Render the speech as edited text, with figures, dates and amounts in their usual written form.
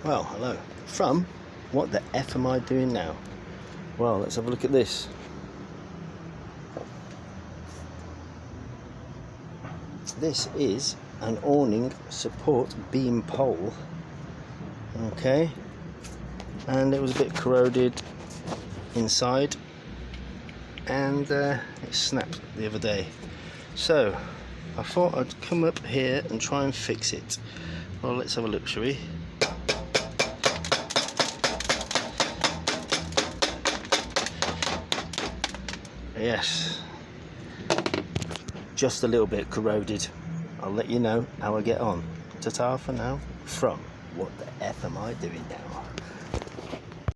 Well, hello. From what the F am I doing now? Well, let's have a look at this. This is an awning support beam pole. Okay. And it was a bit corroded inside. And it snapped the other day. So, I thought I'd come up here and try and fix it. Well, let's have a look, shall we? Yes, just a little bit corroded. I'll let you know how I get on. Ta-ta for now. From what the F am I doing now?